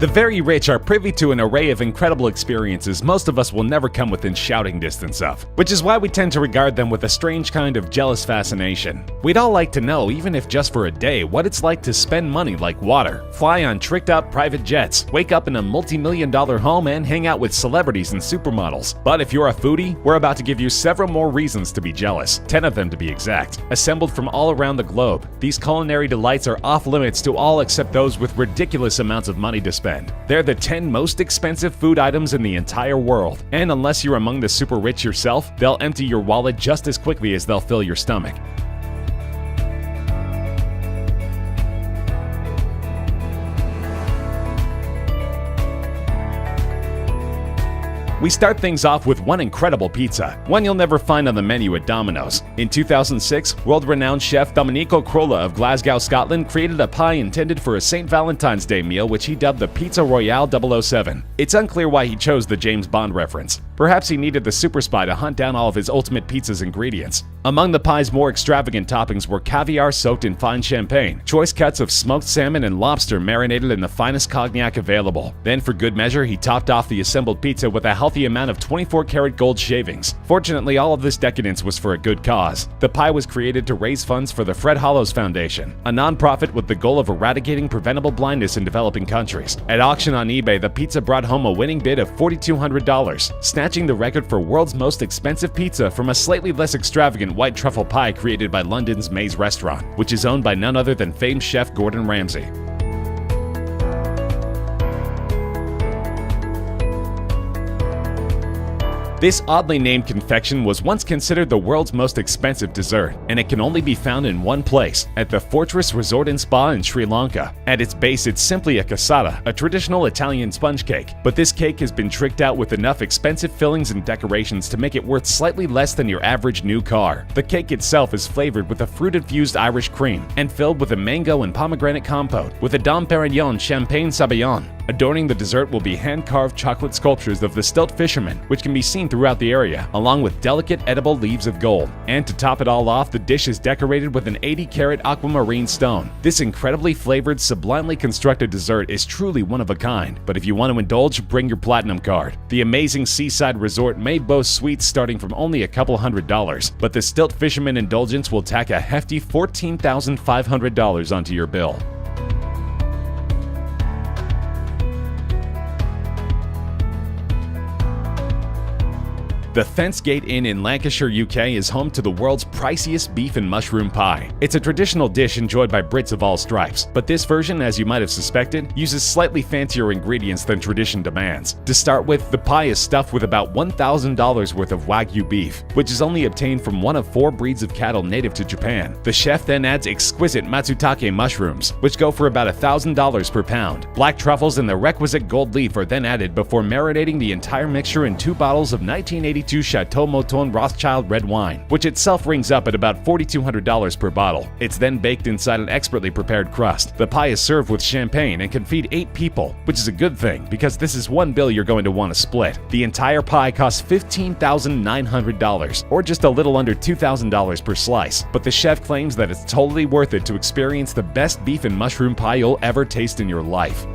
The very rich are privy to an array of incredible experiences most of us will never come within shouting distance of, which is why we tend to regard them with a strange kind of jealous fascination. We'd all like to know, even if just for a day, what it's like to spend money like water, fly on tricked-out private jets, wake up in a multi-million-dollar home, and hang out with celebrities and supermodels. But if you're a foodie, we're about to give you several more reasons to be jealous, 10 of them to be exact. Assembled from all around the globe, these culinary delights are off-limits to all except those with ridiculous amounts of money to spend. They're the 10 most expensive food items in the entire world, and unless you're among the super rich yourself, they'll empty your wallet just as quickly as they'll fill your stomach. We start things off with one incredible pizza, one you'll never find on the menu at Domino's. In 2006, world-renowned chef Domenico Crolla of Glasgow, Scotland created a pie intended for a St. Valentine's Day meal which he dubbed the Pizza Royale 007. It's unclear why he chose the James Bond reference. Perhaps he needed the super spy to hunt down all of his ultimate pizza's ingredients. Among the pie's more extravagant toppings were caviar soaked in fine champagne, choice cuts of smoked salmon and lobster marinated in the finest cognac available. Then for good measure, he topped off the assembled pizza with a healthy amount of 24-karat gold shavings. Fortunately, all of this decadence was for a good cause. The pie was created to raise funds for the Fred Hollows Foundation, a non-profit with the goal of eradicating preventable blindness in developing countries. At auction on eBay, the pizza brought home a winning bid of $4,200, snatching the record for world's most expensive pizza from a slightly less extravagant white truffle pie created by London's Maze restaurant, which is owned by none other than famed chef Gordon Ramsay. This oddly named confection was once considered the world's most expensive dessert, and it can only be found in one place, at the Fortress Resort and Spa in Sri Lanka. At its base, it's simply a cassata, a traditional Italian sponge cake, but this cake has been tricked out with enough expensive fillings and decorations to make it worth slightly less than your average new car. The cake itself is flavored with a fruit-infused Irish cream and filled with a mango and pomegranate compote with a Dom Perignon Champagne Sabayon. Adorning the dessert will be hand-carved chocolate sculptures of the stilt fishermen, which can be seen throughout the area, along with delicate edible leaves of gold. And to top it all off, the dish is decorated with an 80-karat aquamarine stone. This incredibly flavored, sublimely constructed dessert is truly one of a kind, but if you want to indulge, bring your platinum card. The amazing seaside resort may boast sweets starting from only a couple $100, but the stilt fisherman indulgence will tack a hefty $14,500 onto your bill. The Thence Gate Inn in Lancashire, UK is home to the world's priciest beef and mushroom pie. It's a traditional dish enjoyed by Brits of all stripes, but this version, as you might have suspected, uses slightly fancier ingredients than tradition demands. To start with, the pie is stuffed with about $1,000 worth of Wagyu beef, which is only obtained from one of 4 breeds of cattle native to Japan. The chef then adds exquisite matsutake mushrooms, which go for about $1,000 per pound. Black truffles and the requisite gold leaf are then added before marinating the entire mixture in 2 bottles of 1982 Chateau Mouton Rothschild red wine, which itself rings up at about $4,200 per bottle. It's then baked inside an expertly prepared crust. The pie is served with champagne and can feed 8 people, which is a good thing because this is one bill you're going to want to split. The entire pie costs $15,900, or just a little under $2,000 per slice, but the chef claims that it's totally worth it to experience the best beef and mushroom pie you'll ever taste in your life.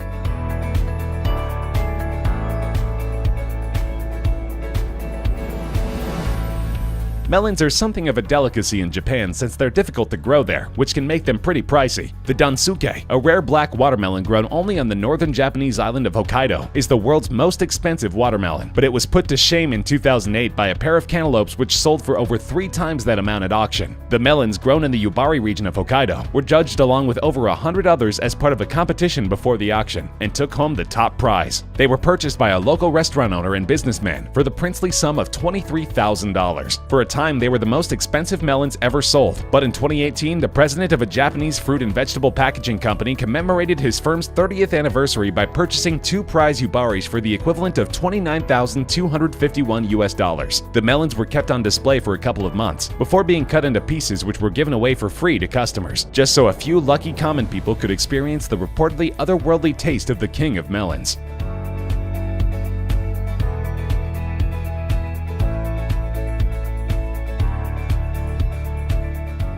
Melons are something of a delicacy in Japan since they're difficult to grow there, which can make them pretty pricey. The dansuke, a rare black watermelon grown only on the northern Japanese island of Hokkaido, is the world's most expensive watermelon, but it was put to shame in 2008 by a pair of cantaloupes which sold for over 3 times that amount at auction. The melons, grown in the Yubari region of Hokkaido, were judged along with over 100 others as part of a competition before the auction, and took home the top prize. They were purchased by a local restaurant owner and businessman for the princely sum of $23,000. For a time, they were the most expensive melons ever sold, but in 2018, the president of a Japanese fruit and vegetable packaging company commemorated his firm's 30th anniversary by purchasing 2 prize Yubaris for the equivalent of $29,251. The melons were kept on display for a couple of months, before being cut into pieces which were given away for free to customers, just so a few lucky common people could experience the reportedly otherworldly taste of the king of melons.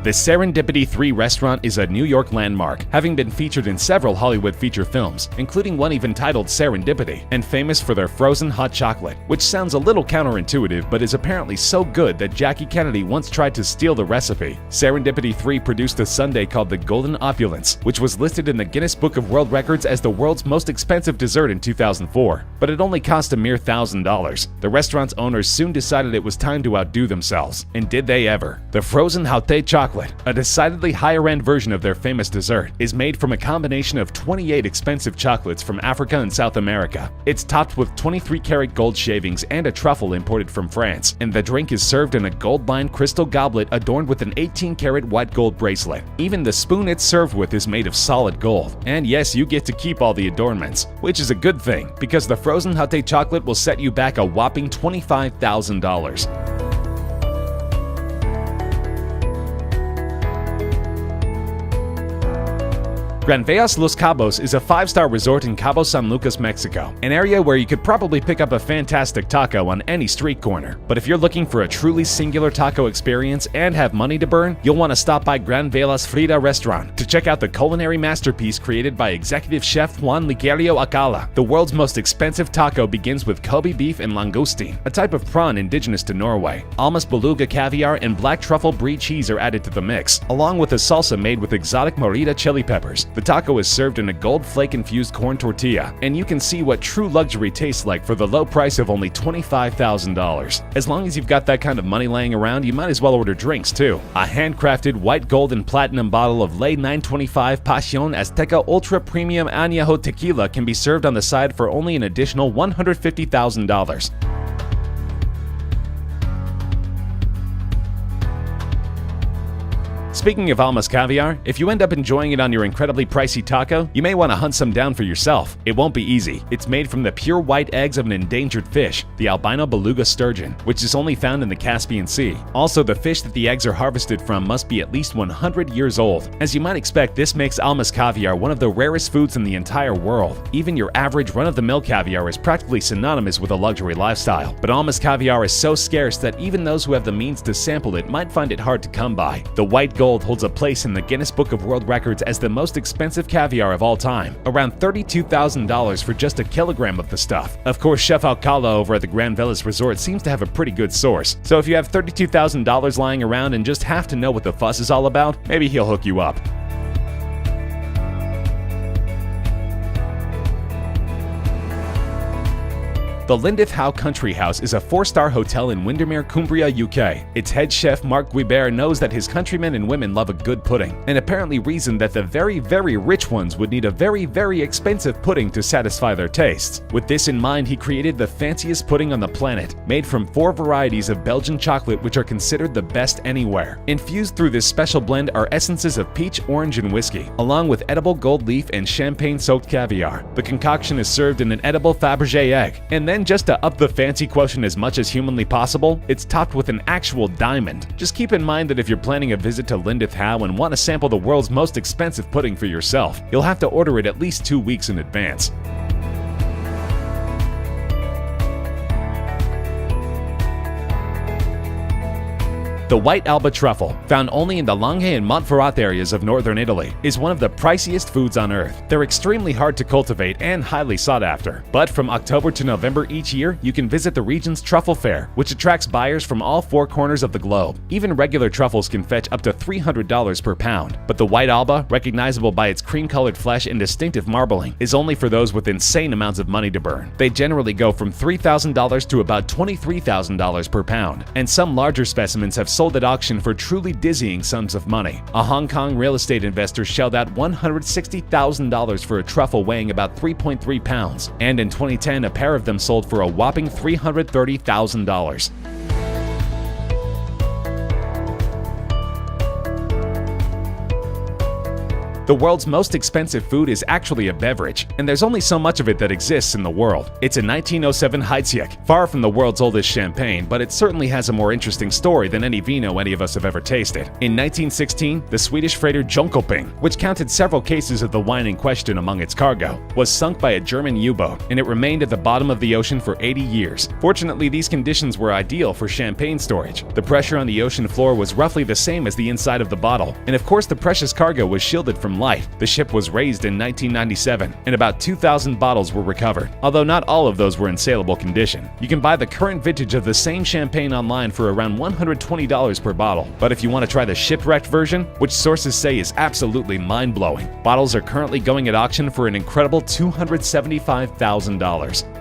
The Serendipity 3 restaurant is a New York landmark, having been featured in several Hollywood feature films, including one even titled Serendipity, and famous for their frozen hot chocolate, which sounds a little counterintuitive but is apparently so good that Jackie Kennedy once tried to steal the recipe. Serendipity 3 produced a sundae called the Golden Opulence, which was listed in the Guinness Book of World Records as the world's most expensive dessert in 2004, but it only cost a mere $1,000. The restaurant's owners soon decided it was time to outdo themselves, and did they ever. The frozen Haute chocolate, a decidedly higher-end version of their famous dessert, is made from a combination of 28 expensive chocolates from Africa and South America. It's topped with 23-karat gold shavings and a truffle imported from France, and the drink is served in a gold-lined crystal goblet adorned with an 18-karat white gold bracelet. Even the spoon it's served with is made of solid gold. And yes, you get to keep all the adornments, which is a good thing, because the frozen Haute chocolate will set you back a whopping $25,000. Granvejas Los Cabos is a 5-star resort in Cabo San Lucas, Mexico, an area where you could probably pick up a fantastic taco on any street corner. But if you're looking for a truly singular taco experience and have money to burn, you'll want to stop by Granvejas Frida restaurant to check out the culinary masterpiece created by executive chef Juan Ligerio Acala. The world's most expensive taco begins with Kobe beef and langoustine, a type of prawn indigenous to Norway. Almas beluga caviar and black truffle brie cheese are added to the mix, along with a salsa made with exotic morita chili peppers. The taco is served in a gold flake-infused corn tortilla, and you can see what true luxury tastes like for the low price of only $25,000. As long as you've got that kind of money laying around, you might as well order drinks too. A handcrafted white, gold, and platinum bottle of Ley 925 Pasión Azteca Ultra Premium Añejo Tequila can be served on the side for only an additional $150,000. Speaking of Almas caviar, if you end up enjoying it on your incredibly pricey taco, you may want to hunt some down for yourself. It won't be easy. It's made from the pure white eggs of an endangered fish, the albino beluga sturgeon, which is only found in the Caspian Sea. Also, the fish that the eggs are harvested from must be at least 100 years old. As you might expect, this makes Almas caviar one of the rarest foods in the entire world. Even your average run-of-the-mill caviar is practically synonymous with a luxury lifestyle. But Almas caviar is so scarce that even those who have the means to sample it might find it hard to come by. The white gold holds a place in the Guinness Book of World Records as the most expensive caviar of all time, around $32,000 for just a kilogram of the stuff. Of course, Chef Alcala over at the Granvejas Resort seems to have a pretty good source, so if you have $32,000 lying around and just have to know what the fuss is all about, maybe he'll hook you up. The Lindith Howe Country House is a 4-star hotel in Windermere, Cumbria, UK. Its head chef Mark Guibert knows that his countrymen and women love a good pudding, and apparently reasoned that the very, very rich ones would need a very, very expensive pudding to satisfy their tastes. With this in mind, he created the fanciest pudding on the planet, made from 4 varieties of Belgian chocolate which are considered the best anywhere. Infused through this special blend are essences of peach, orange, and whiskey, along with edible gold leaf and champagne-soaked caviar. The concoction is served in an edible Fabergé egg, and then just to up the fancy quotient as much as humanly possible, it's topped with an actual diamond. Just keep in mind that if you're planning a visit to Lindith Howe and want to sample the world's most expensive pudding for yourself, you'll have to order it at least 2 weeks in advance. The white Alba truffle, found only in the Langhe and Montferrat areas of northern Italy, is one of the priciest foods on earth. They're extremely hard to cultivate and highly sought after. But from October to November each year, you can visit the region's truffle fair, which attracts buyers from all 4 corners of the globe. Even regular truffles can fetch up to $300 per pound. But the white Alba, recognizable by its cream-colored flesh and distinctive marbling, is only for those with insane amounts of money to burn. They generally go from $3,000 to about $23,000 per pound, and some larger specimens have sold at auction for truly dizzying sums of money. A Hong Kong real estate investor shelled out $160,000 for a truffle weighing about 3.3 pounds, and in 2010 a pair of them sold for a whopping $330,000. The world's most expensive food is actually a beverage, and there's only so much of it that exists in the world. It's a 1907 Heidsieck, far from the world's oldest champagne, but it certainly has a more interesting story than any vino any of us have ever tasted. In 1916, the Swedish freighter Jönköping, which counted several cases of the wine in question among its cargo, was sunk by a German U-boat, and it remained at the bottom of the ocean for 80 years. Fortunately, these conditions were ideal for champagne storage. The pressure on the ocean floor was roughly the same as the inside of the bottle, and of course the precious cargo was shielded from light. The ship was raised in 1997, and about 2,000 bottles were recovered, although not all of those were in saleable condition. You can buy the current vintage of the same champagne online for around $120 per bottle, but if you want to try the shipwrecked version, which sources say is absolutely mind-blowing, bottles are currently going at auction for an incredible $275,000.